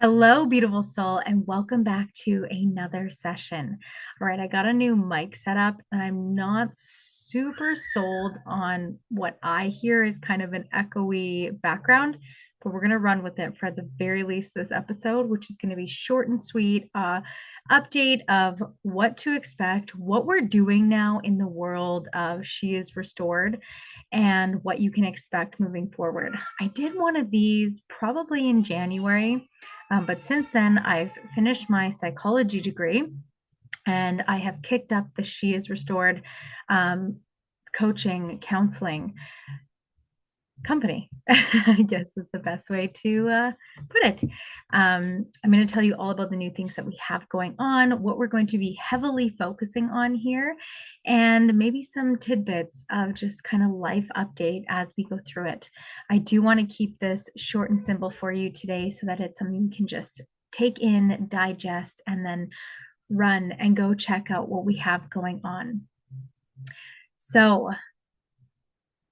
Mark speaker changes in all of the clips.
Speaker 1: Hello, beautiful soul, and welcome back to another session. All right, I got a new mic set up, and I'm not super sold on what I hear is kind of an echoey background, but we're going to run with it for the very least this episode, which is going to be short and sweet. Update of what to expect, what we're doing now in the world of She is Restored, and what you can expect moving forward. I did one of these probably in January. But since then, I've finished my psychology degree and I have kicked up the She is Restored coaching, counseling company, I guess is the best way to put it. I'm going to tell you all about the new things that we have going on, what we're going to be heavily focusing on here, and maybe some tidbits of just kind of life update as we go through it. I do want to keep this short and simple for you today so that it's something you can just take in, digest, and then run and go check out what we have going on. So,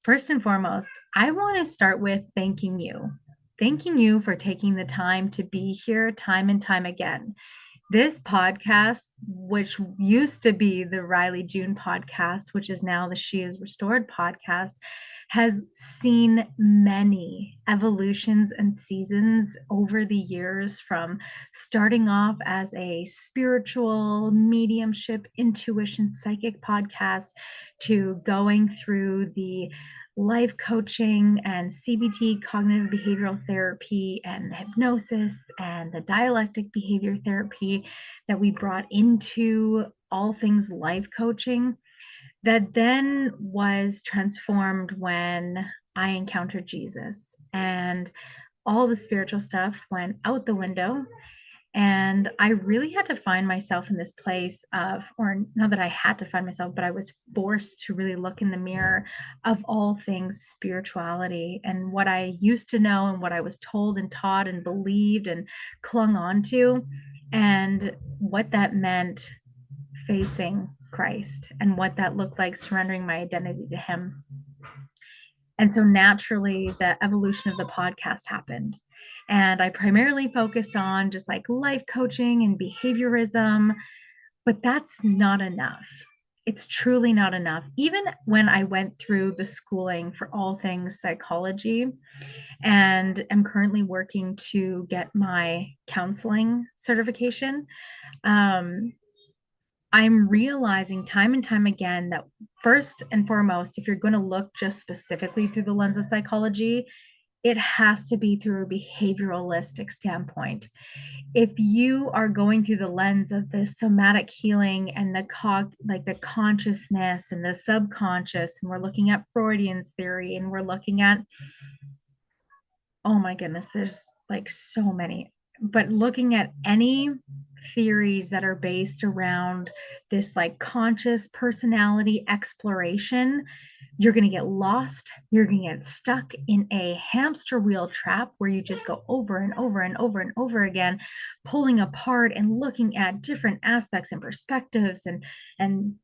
Speaker 1: first and foremost, I want to start with thanking you. Thanking you for taking the time to be here time and time again. This podcast, which used to be the Riley June podcast, which is now the She is Restored podcast, has seen many evolutions and seasons over the years, from starting off as a spiritual mediumship, intuition, psychic podcast to going through the life coaching and CBT, cognitive behavioral therapy, and hypnosis, and the dialectic behavior therapy that we brought into all things life coaching, that then was transformed when I encountered Jesus, and all the spiritual stuff went out the window. And I really had to find myself in this place of, or not that I had to find myself, but I was forced to really look in the mirror of all things spirituality and what I used to know and what I was told and taught and believed and clung on to, and what that meant facing Christ and what that looked like surrendering my identity to Him. And so naturally, the evolution of the podcast happened. And I primarily focused on just like life coaching and behaviorism, but that's not enough. It's truly not enough. Even when I went through the schooling for all things psychology and am currently working to get my counseling certification, I'm realizing time and time again that first and foremost, if you're going to look just specifically through the lens of psychology, it has to be through a behavioralistic standpoint. If you are going through the lens of the somatic healing and the consciousness and the subconscious, and we're looking at Freudian's theory, and we're looking at, oh my goodness, there's like so many, but looking at any theories that are based around this like conscious personality exploration, you're going to get lost. You're going to get stuck in a hamster wheel trap where you just go over and over and over and over again, pulling apart and looking at different aspects and perspectives and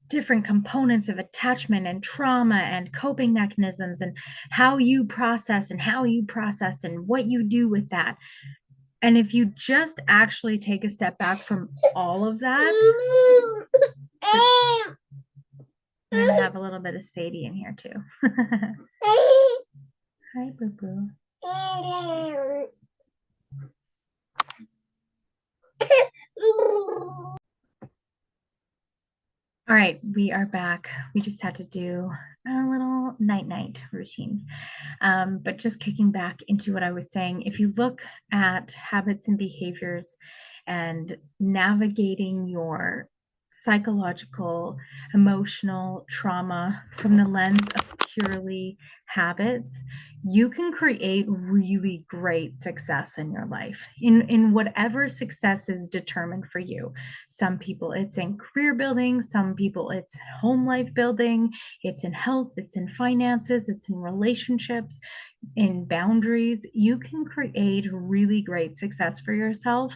Speaker 1: different components of attachment and trauma and coping mechanisms and how you process and how you processed and what you do with that. And if you just actually take a step back from all of that, I'm going to have a little bit of Sadie in here too. Hi, Boo Boo. All right, we are back. We just had to do a little night-night routine. But just kicking back into what I was saying, if you look at habits and behaviors and navigating your psychological, emotional trauma from the lens of purely habits, you can create really great success in your life, in whatever success is determined for you. Some people it's in career building, some people it's home life building, it's in health, it's in finances, it's in relationships, in boundaries. You can create really great success for yourself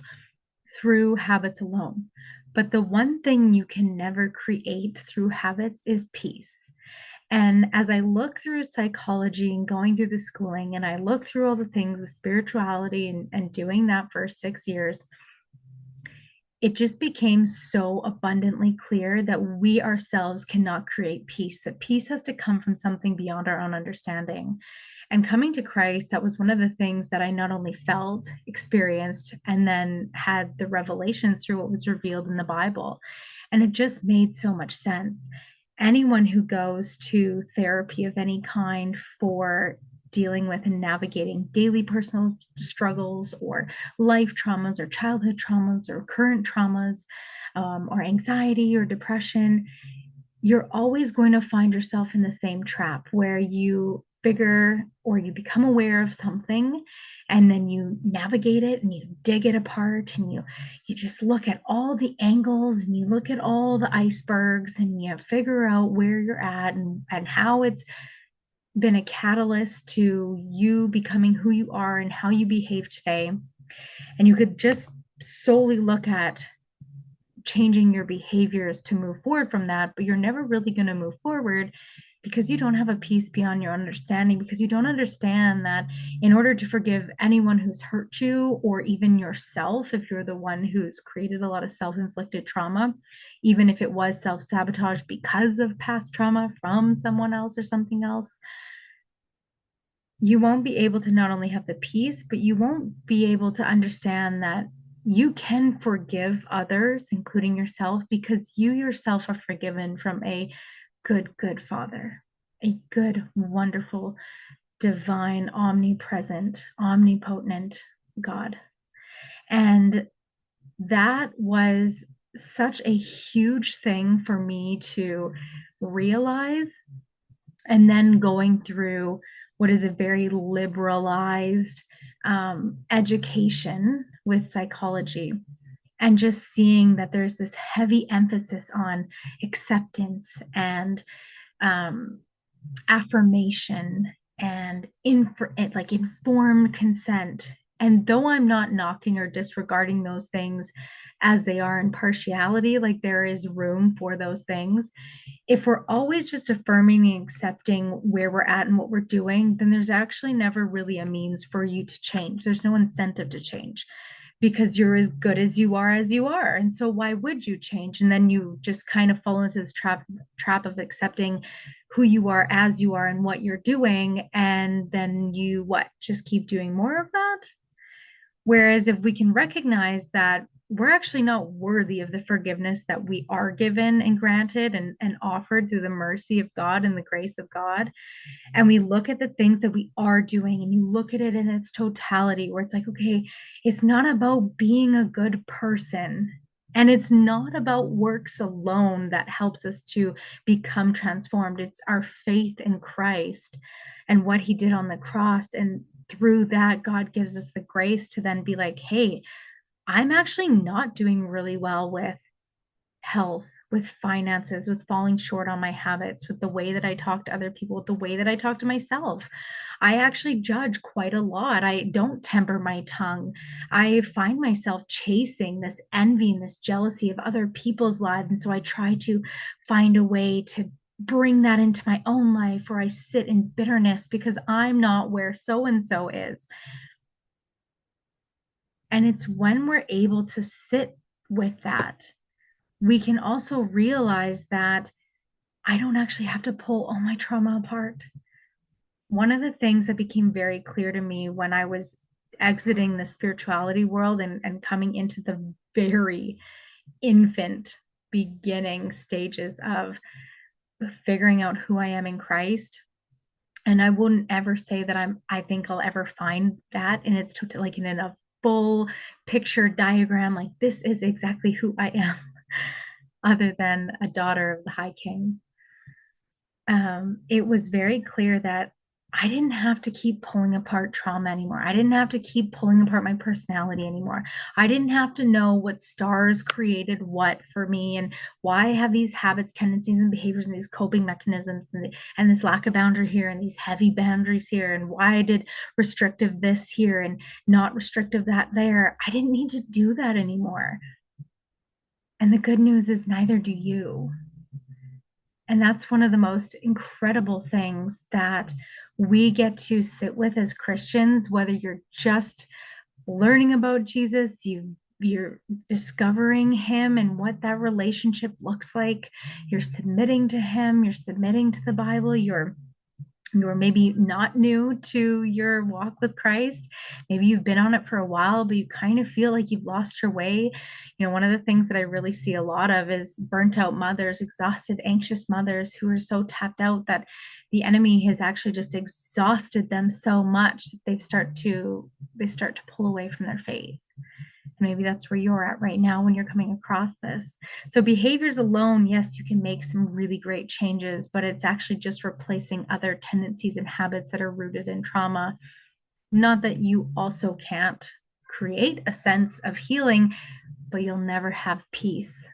Speaker 1: through habits alone. But the one thing you can never create through habits is peace. And as I look through psychology and going through the schooling, and I look through all the things with spirituality and doing that for 6 years, it just became so abundantly clear that we ourselves cannot create peace, that peace has to come from something beyond our own understanding. And coming to Christ, that was one of the things that I not only felt, experienced, and then had the revelations through what was revealed in the Bible. And it just made so much sense. Anyone who goes to therapy of any kind for dealing with and navigating daily personal struggles or life traumas or childhood traumas or current traumas, or anxiety or depression, you're always going to find yourself in the same trap where you figure or you become aware of something, and then you navigate it and you dig it apart, and you just look at all the angles and you look at all the icebergs and you figure out where you're at, and how it's been a catalyst to you becoming who you are and how you behave today. And you could just solely look at changing your behaviors to move forward from that, but you're never really going to move forward because you don't have a peace beyond your understanding, because you don't understand that in order to forgive anyone who's hurt you, or even yourself, if you're the one who's created a lot of self-inflicted trauma, even if it was self-sabotage because of past trauma from someone else or something else, you won't be able to not only have the peace, but you won't be able to understand that you can forgive others, including yourself, because you yourself are forgiven from a good, good Father, a good, wonderful, divine, omnipresent, omnipotent God. And that was such a huge thing for me to realize. And then going through what is a very liberalized education with psychology, and just seeing that there's this heavy emphasis on acceptance and um, affirmation and like informed consent. And though I'm not knocking or disregarding those things as they are in partiality, like there is room for those things, if we're always just affirming and accepting where we're at and what we're doing, then there's actually never really a means for you to change. There's no incentive to change because you're as good as you are as you are. And so why would you change? And then you just kind of fall into this trap of accepting who you are as you are and what you're doing. And then you what? Just keep doing more of that? Whereas if we can recognize that we're actually not worthy of the forgiveness that we are given and granted and offered through the mercy of God and the grace of God, and we look at the things that we are doing and you look at it in its totality, where it's like, okay, it's not about being a good person. And it's not about works alone that helps us to become transformed. It's our faith in Christ and what he did on the cross. And through that, God gives us the grace to then be like, hey, I'm actually not doing really well with health, with finances, with falling short on my habits, with the way that I talk to other people, with the way that I talk to myself. I actually judge quite a lot. I don't temper my tongue. I find myself chasing this envy and this jealousy of other people's lives. And so I try to find a way to bring that into my own life, where I sit in bitterness because I'm not where so and so is. And it's when we're able to sit with that, we can also realize that I don't actually have to pull all my trauma apart. One of the things that became very clear to me when I was exiting the spirituality world and coming into the very infant beginning stages of figuring out who I am in Christ. And I wouldn't ever say that I think I'll ever find that in its total, like in a full picture diagram, like this is exactly who I am, other than a daughter of the High King. It was very clear that I didn't have to keep pulling apart trauma anymore. I didn't have to keep pulling apart my personality anymore. I didn't have to know what stars created what for me, and why I have these habits, tendencies, and behaviors and these coping mechanisms, and this lack of boundary here and these heavy boundaries here, and why I did restrictive this here and not restrictive that there. I didn't need to do that anymore. And the good news is neither do you. And that's one of the most incredible things that we get to sit with as Christians, whether you're just learning about Jesus, you're discovering him and what that relationship looks like. You're submitting to him, you're submitting to the Bible, you're maybe not new to your walk with Christ. Maybe you've been on it for a while, but you kind of feel like you've lost your way. One of the things that I really see a lot of is burnt out mothers, exhausted, anxious mothers who are so tapped out that the enemy has actually just exhausted them so much that they start to pull away from their faith. Maybe that's where you're at right now when you're coming across this. So, behaviors alone, yes, you can make some really great changes, but it's actually just replacing other tendencies and habits that are rooted in trauma. Not that you also can't create a sense of healing, but you'll never have peace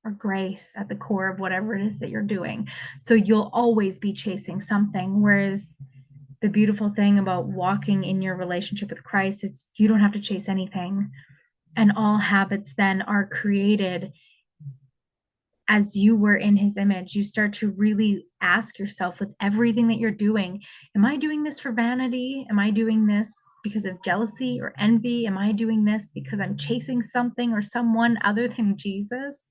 Speaker 1: or grace at the core of whatever it is that you're doing. So, you'll always be chasing something. Whereas the beautiful thing about walking in your relationship with Christ is you don't have to chase anything, and all habits then are created as you were in his image. You start to really ask yourself with everything that you're doing, am I doing this for vanity? Am I doing this because of jealousy or envy? Am I doing this because I'm chasing something or someone other than Jesus?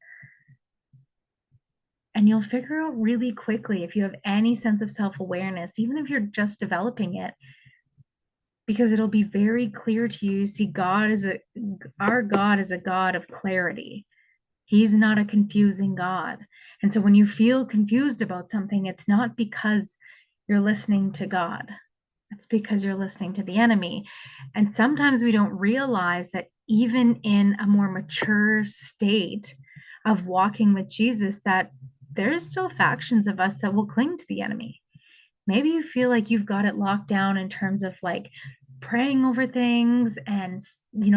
Speaker 1: And you'll figure out really quickly if you have any sense of self-awareness, even if you're just developing it, because it'll be very clear to you. See, our God is a God of clarity. He's not a confusing God. And so when you feel confused about something, it's not because you're listening to God. It's because you're listening to the enemy. And sometimes we don't realize that even in a more mature state of walking with Jesus, that there's still factions of us that will cling to the enemy. Maybe you feel like you've got it locked down in terms of like praying over things and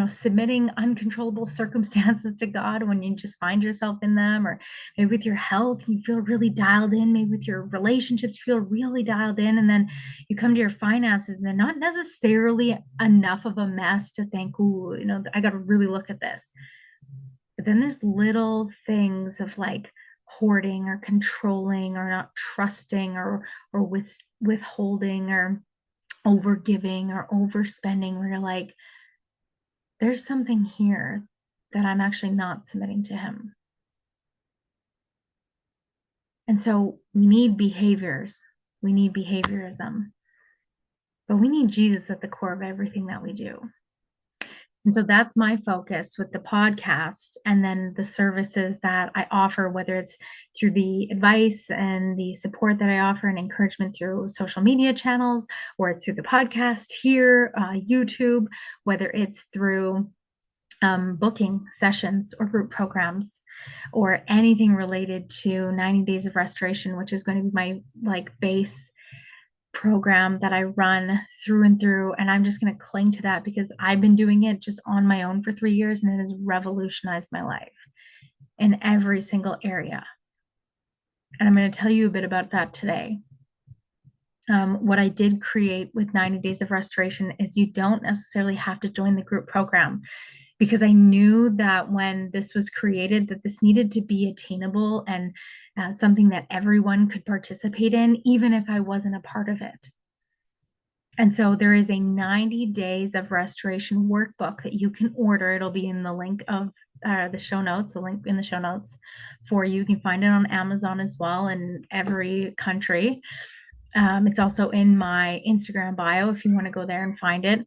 Speaker 1: submitting uncontrollable circumstances to God when you just find yourself in them. Or maybe with your health you feel really dialed in, maybe with your relationships you feel really dialed in, and then you come to your finances and they're not necessarily enough of a mess to think, ooh, I got to really look at this. But then there's little things of like hoarding or controlling or not trusting or withholding or overgiving or overspending, where you're like, there's something here that I'm actually not submitting to him. And so we need behaviors, we need behaviorism, but we need Jesus at the core of everything that we do. And so that's my focus with the podcast, and then the services that I offer, whether it's through the advice and the support that I offer and encouragement through social media channels, or it's through the podcast here, YouTube, whether it's through booking sessions or group programs or anything related to 90 days of restoration, which is going to be my like base program that I run through and through. And I'm just going to cling to that because I've been doing it just on my own for 3 years, and it has revolutionized my life in every single area. And I'm going to tell you a bit about that today. What I did create with 90 Days of Restoration is you don't necessarily have to join the group program, because I knew that when this was created, that this needed to be attainable and something that everyone could participate in, even if I wasn't a part of it. And so there is a 90 Days of Restoration workbook that you can order. It'll be in the link of the show notes, a link in the show notes for you. You can find it on Amazon as well in every country. It's also in my Instagram bio if you want to go there and find it.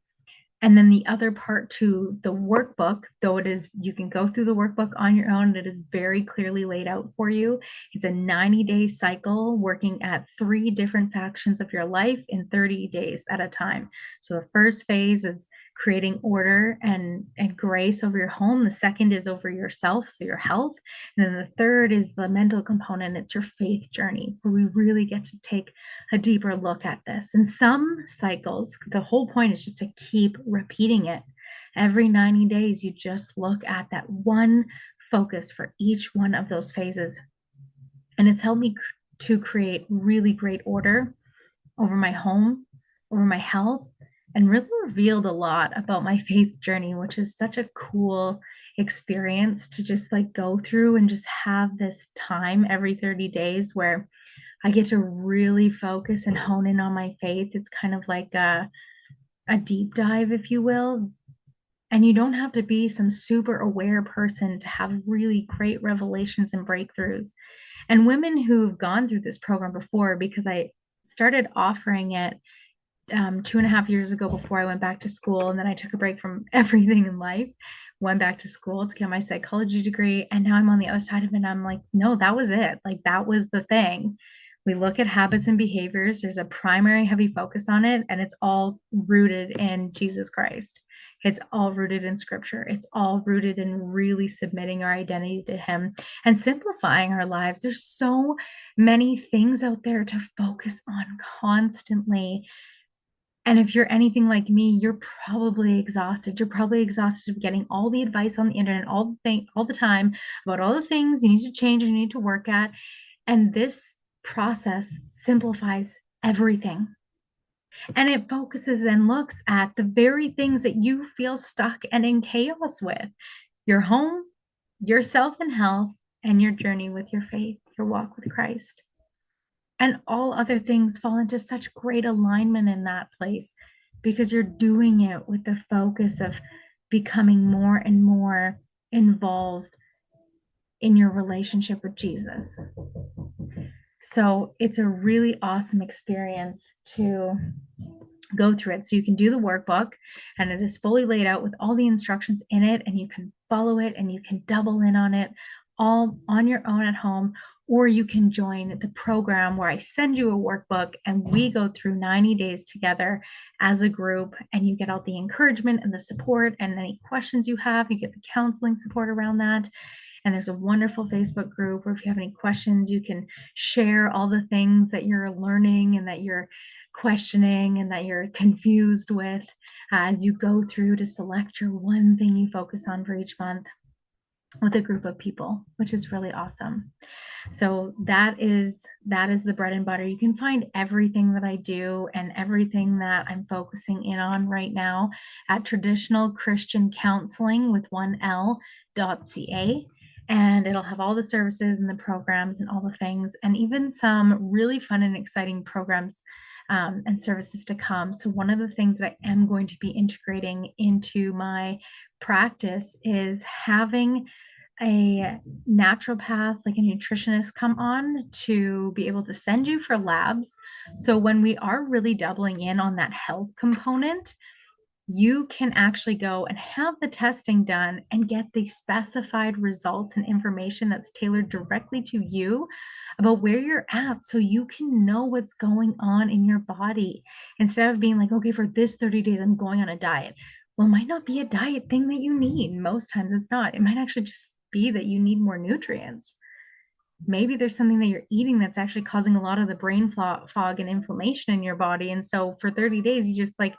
Speaker 1: And then the other part to the workbook, though it is, you can go through the workbook on your own. It is very clearly laid out for you. It's a 90-day cycle working at 3 different factions of your life in 30 days at a time. So the first phase is creating order and grace over your home. The second is over yourself, so your health. And then the third is the mental component. It's your faith journey, where we really get to take a deeper look at this. In some cycles, the whole point is just to keep repeating it. Every 90 days, you just look at that one focus for each one of those phases. And it's helped me to create really great order over my home, over my health, and really revealed a lot about my faith journey, which is such a cool experience to just like go through and just have this time every 30 days where I get to really focus and hone in on my faith. It's kind of like a deep dive, if you will. And you don't have to be some super aware person to have really great revelations and breakthroughs. And women who've gone through this program before, because I started offering it 2.5 years ago before I went back to school. And then I took a break from everything in life, went back to school to get my psychology degree. And now I'm on the other side of it. And I'm like, no, that was it. Like, that was the thing. We look at habits and behaviors. There's a primary heavy focus on it, and it's all rooted in Jesus Christ. It's all rooted in scripture. It's all rooted in really submitting our identity to Him and simplifying our lives. There's so many things out there to focus on constantly. And if you're anything like me, you're probably exhausted. You're probably exhausted of getting all the advice on the internet all the time about all the things you need to change, you need to work at. And this process simplifies everything. And it focuses and looks at the very things that you feel stuck and in chaos with: your home, yourself and health, and your journey with your faith, your walk with Christ. And all other things fall into such great alignment in that place because you're doing it with the focus of becoming more and more involved in your relationship with Jesus. So it's a really awesome experience to go through it. So you can do the workbook, and it is fully laid out with all the instructions in it, and you can follow it and you can double in on it all on your own at home. Or you can join the program where I send you a workbook and we go through 90 days together as a group, and you get all the encouragement and the support, and any questions you have, you get the counseling support around that. And there's a wonderful Facebook group where if you have any questions, you can share all the things that you're learning and that you're questioning and that you're confused with as you go through to select your one thing you focus on for each month with a group of people, which is really awesome. So that is the bread and butter. You can find everything that I do and everything that I'm focusing in on right now at Traditional Christian Counseling with 1L.ca. And it'll have all the services and the programs and all the things, and even some really fun and exciting programs and services to come. So one of the things that I am going to be integrating into my practice is having a naturopath, like a nutritionist, come on to be able to send you for labs. So when we are really doubling in on that health component, you can actually go and have the testing done and get the specified results and information that's tailored directly to you about where you're at, so you can know what's going on in your body instead of being like, okay, for this 30 days, I'm going on a diet. Well, it might not be a diet thing that you need. Most times it's not. It might actually just be that you need more nutrients. Maybe there's something that you're eating that's actually causing a lot of the brain fog and inflammation in your body. And so for 30 days, you just like,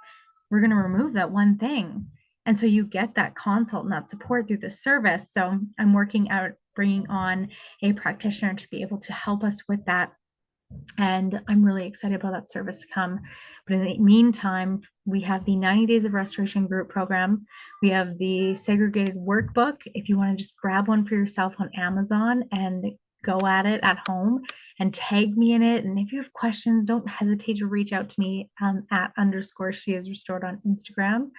Speaker 1: we're going to remove that one thing. And so you get that consult and that support through the service. So I'm working out bringing on a practitioner to be able to help us with that. And I'm really excited about that service to come. But in the meantime, we have the 90 Days of Restoration group program. We have the segregated workbook. If you want to just grab one for yourself on Amazon and go at it at home and tag me in it. And if you have questions, don't hesitate to reach out to me at _she_is_restored on Instagram.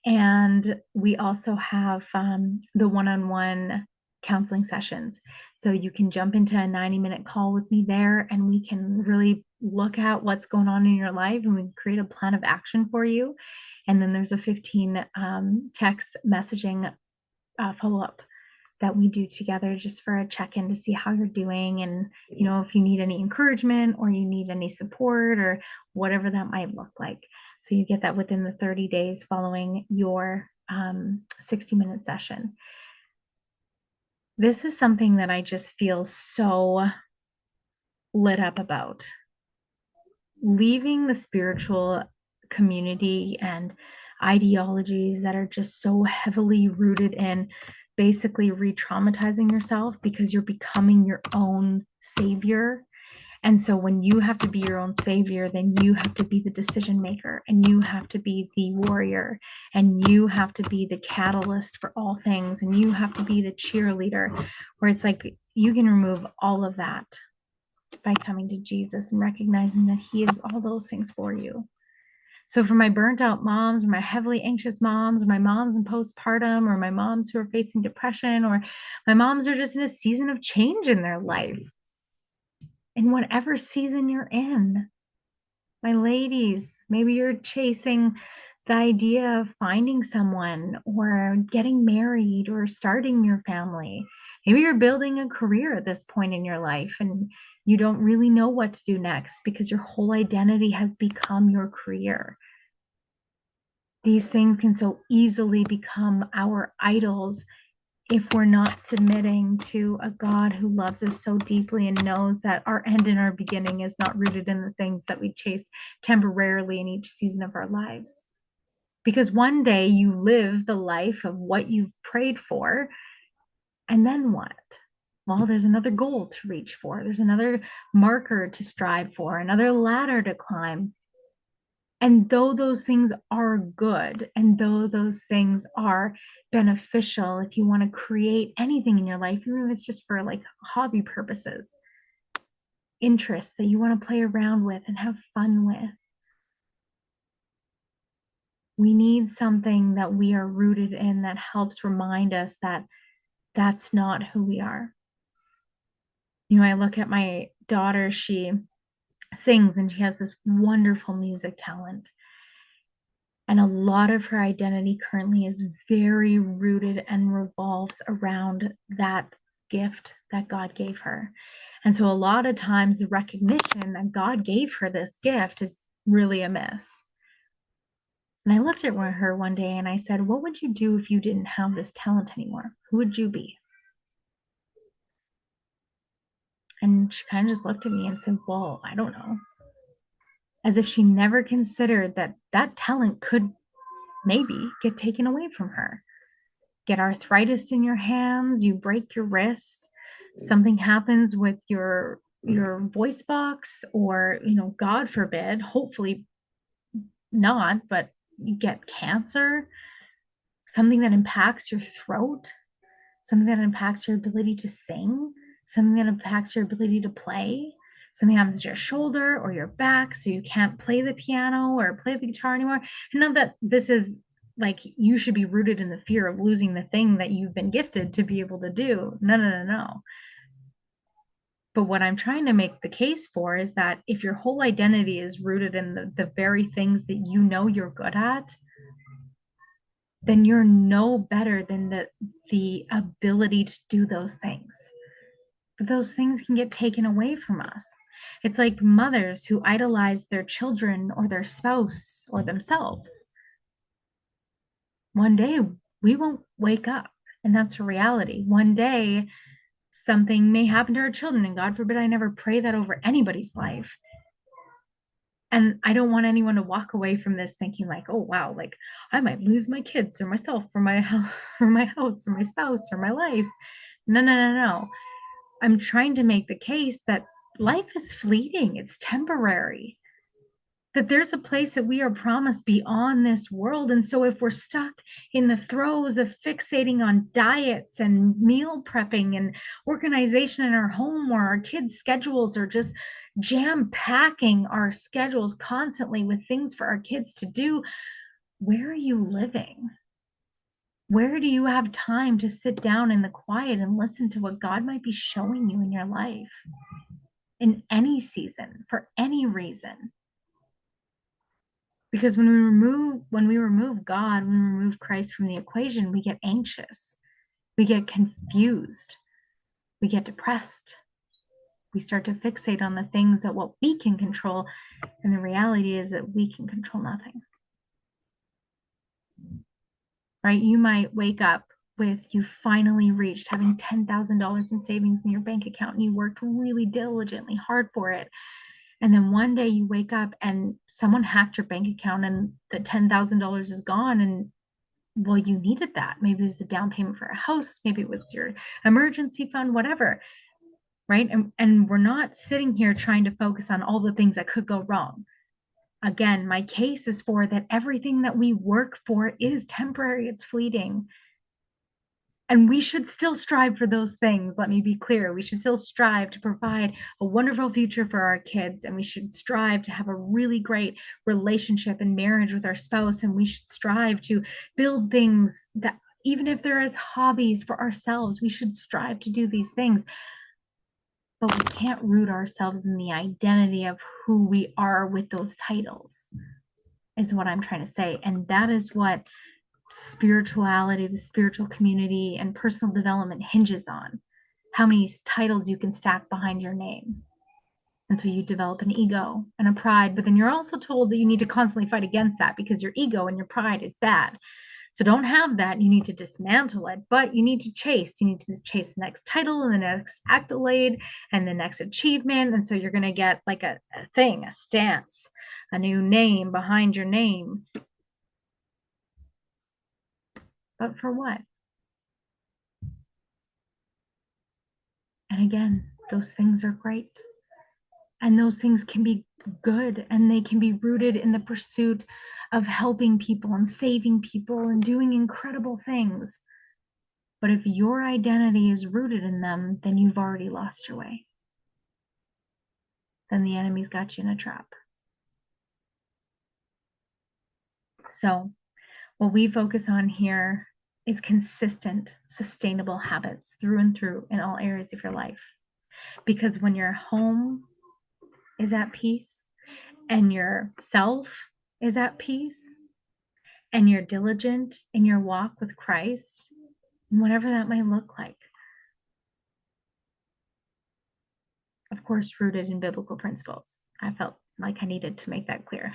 Speaker 1: And we also have the one-on-one counseling sessions. So you can jump into a 90-minute call with me there, and we can really look at what's going on in your life, and we can create a plan of action for you. And then there's a 15 text messaging follow-up that we do together just for a check-in to see how you're doing, and if you need any encouragement or you need any support or whatever that might look like. So you get that within the 30 days following your 60-minute session. This is something that I just feel so lit up about. Leaving the spiritual community and ideologies that are just so heavily rooted in basically re-traumatizing yourself because you're becoming your own savior And so when you have to be your own savior, then you have to be the decision maker, and you have to be the warrior, and you have to be the catalyst for all things, and you have to be the cheerleader, where it's like you can remove all of that by coming to Jesus and recognizing that he is all those things for you. So for my burnt out moms, or my heavily anxious moms, or my moms in postpartum, or my moms who are facing depression, or my moms are just in a season of change in their life, in whatever season you're in, my ladies, maybe you're chasing the idea of finding someone or getting married or starting your family. Maybe you're building a career at this point in your life and you don't really know what to do next because your whole identity has become your career. These things can so easily become our idols if we're not submitting to a God who loves us so deeply and knows that our end and our beginning is not rooted in the things that we chase temporarily in each season of our lives. Because one day you live the life of what you've prayed for, and then what? Well, there's another goal to reach for, there's another marker to strive for, another ladder to climb. And though those things are good, and though those things are beneficial, if you want to create anything in your life, even if it's just for like hobby purposes, interests that you want to play around with and have fun with, we need something that we are rooted in that helps remind us that that's not who we are. You know, I look at my daughter, she sings and she has this wonderful music talent. And a lot of her identity currently is very rooted and revolves around that gift that God gave her. And so a lot of times the recognition that God gave her this gift is really a miss. And I looked at her one day and I said, what would you do if you didn't have this talent anymore? Who would you be? And she kind of just looked at me and said, well, I don't know. As if she never considered that that talent could maybe get taken away from her. Get arthritis in your hands, you break your wrists, something happens with your voice box, or God forbid, hopefully not, but you get cancer, something that impacts your throat, something that impacts your ability to sing, something that impacts your ability to play, something happens to your shoulder or your back so you can't play the piano or play the guitar anymore. And not that this is like you should be rooted in the fear of losing the thing that you've been gifted to be able to do. No, no, no, no. But what I'm trying to make the case for is that if your whole identity is rooted in the very things that you know you're good at, then you're no better than the ability to do those things. But those things can get taken away from us. It's like mothers who idolize their children or their spouse or themselves. One day we won't wake up, and that's a reality. One day something may happen to our children, and God forbid I never pray that over anybody's life. And I don't want anyone to walk away from this thinking like, oh wow, like I might lose my kids or myself or my health or my house or my spouse or my life. No, no, no, no. I'm trying to make the case that life is fleeting, it's temporary, that there's a place that we are promised beyond this world. And so if we're stuck in the throes of fixating on diets and meal prepping and organization in our home, or our kids' schedules are just jam packing our schedules constantly with things for our kids to do, where are you living? Where do you have time to sit down in the quiet and listen to what God might be showing you in your life in any season, for any reason? Because when we remove God, when we remove Christ from the equation, we get anxious, we get confused, we get depressed. We start to fixate on the things that what we can control, and the reality is that we can control nothing. Right? You might wake up with you finally reached having $10,000 in savings in your bank account, and you worked really diligently hard for it. And then one day you wake up and someone hacked your bank account and the $10,000 is gone. And well, you needed that. Maybe it was the down payment for a house, maybe it was your emergency fund, whatever. right? And we're not sitting here trying to focus on all the things that could go wrong. Again, my case is for that everything that we work for is temporary, it's fleeting. And we should still strive for those things. Let me be clear. We should still strive to provide a wonderful future for our kids. And we should strive to have a really great relationship and marriage with our spouse. And we should strive to build things that, even if they're as hobbies for ourselves, we should strive to do these things. But we can't root ourselves in the identity of who we are with those titles, is what I'm trying to say. And that is what spirituality, the spiritual community, and personal development hinges on: how many titles you can stack behind your name. And so you develop an ego and a pride, but then you're also told that you need to constantly fight against that because your ego and your pride is bad. So don't have that. You need to dismantle it, but you need to chase. You need to chase the next title and the next accolade and the next achievement. And so you're going to get like a thing, a stance, a new name behind your name. But for what? And again, those things are great. And those things can be good, and they can be rooted in the pursuit of helping people and saving people and doing incredible things. But if your identity is rooted in them, then you've already lost your way. Then the enemy's got you in a trap. So, what we focus on here is consistent, sustainable habits through and through in all areas of your life. Because when your home is at peace and your self is at peace and you're diligent in your walk with Christ, whatever that might look like, of course, rooted in biblical principles. I felt like I needed to make that clear.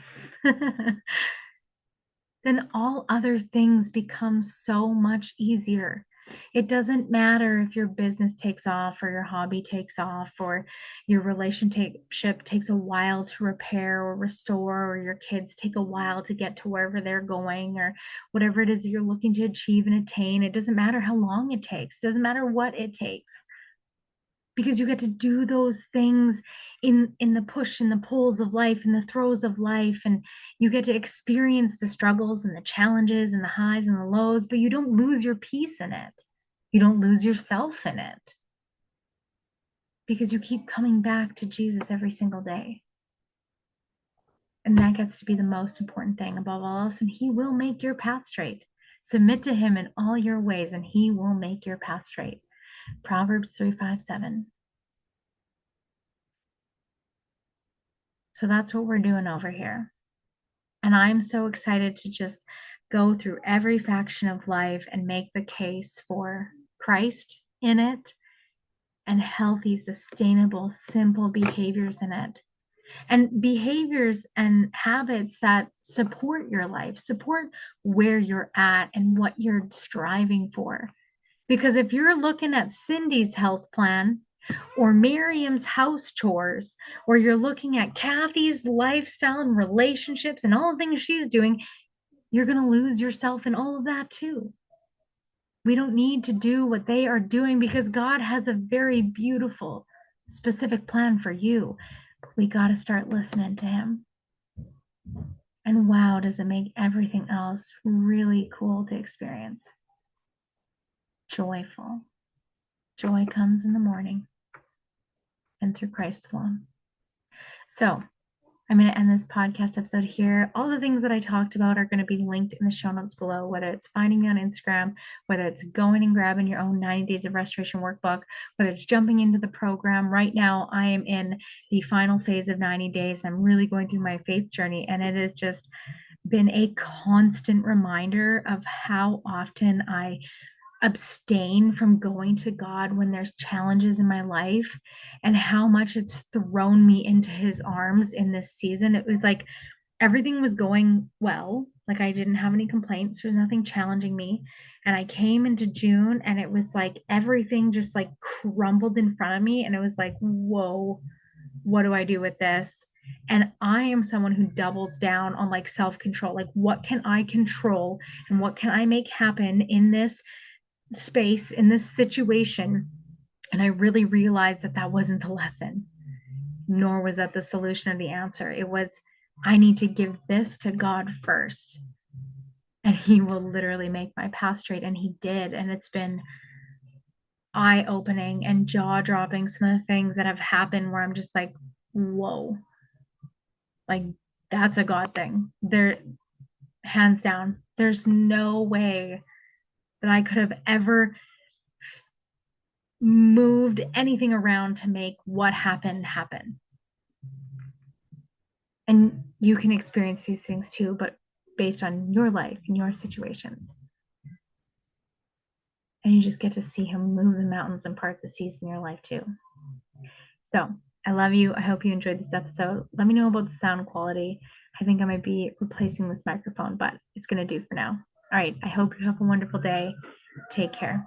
Speaker 1: Then all other things become so much easier. It doesn't matter if your business takes off or your hobby takes off or your relationship takes a while to repair or restore, or your kids take a while to get to wherever they're going, or whatever it is that you're looking to achieve and attain. It doesn't matter how long it takes. It doesn't matter what it takes, because you get to do those things in the push and the pulls of life, in the throes of life, and you get to experience the struggles and the challenges and the highs and the lows, but you don't lose your peace in it. You don't lose yourself in it, because you keep coming back to Jesus every single day. And that gets to be the most important thing above all else, and he will make your path straight. Submit to him in all your ways and he will make your path straight. Proverbs 3:5-7. So that's what we're doing over here. And I'm so excited to just go through every faction of life and make the case for Christ in it and healthy, sustainable, simple behaviors in it. And behaviors and habits that support your life, support where you're at and what you're striving for. Because if you're looking at Cindy's health plan, or Miriam's house chores, or you're looking at Kathy's lifestyle and relationships and all the things she's doing, you're going to lose yourself in all of that too. We don't need to do what they are doing, because God has a very beautiful, specific plan for you. But we got to start listening to him. And wow, does it make everything else really cool to experience. Joyful. Joy comes in the morning and through Christ alone. So I'm going to end this podcast episode here. All the things that I talked about are going to be linked in the show notes below, whether it's finding me on Instagram, whether it's going and grabbing your own 90 Days of Restoration workbook, whether it's jumping into the program. Right now, I am in the final phase of 90 days. I'm really going through my faith journey, and it has just been a constant reminder of how often I abstain from going to God when there's challenges in my life, and how much it's thrown me into his arms in this season. It was like everything was going well. Like I didn't have any complaints. There was nothing challenging me. And I came into June and it was like everything just like crumbled in front of me. And it was like, whoa, what do I do with this? And I am someone who doubles down on like self-control. Like, what can I control and what can I make happen in this space, in this situation, And I really realized that that wasn't the lesson, nor was that the solution or the answer. It was, I need to give this to God first, and He will literally make my path straight. And He did. And it's been eye opening and jaw dropping, some of the things that have happened where I'm just like, whoa, like that's a God thing. There, hands down, there's no way that I could have ever moved anything around to make what happened happen. And you can experience these things too, but based on your life and your situations. And you just get to see Him move the mountains and part the seas in your life too. So I love you. I hope you enjoyed this episode. Let me know about the sound quality. I think I might be replacing this microphone, but it's going to do for now. All right. I hope you have a wonderful day. Take care.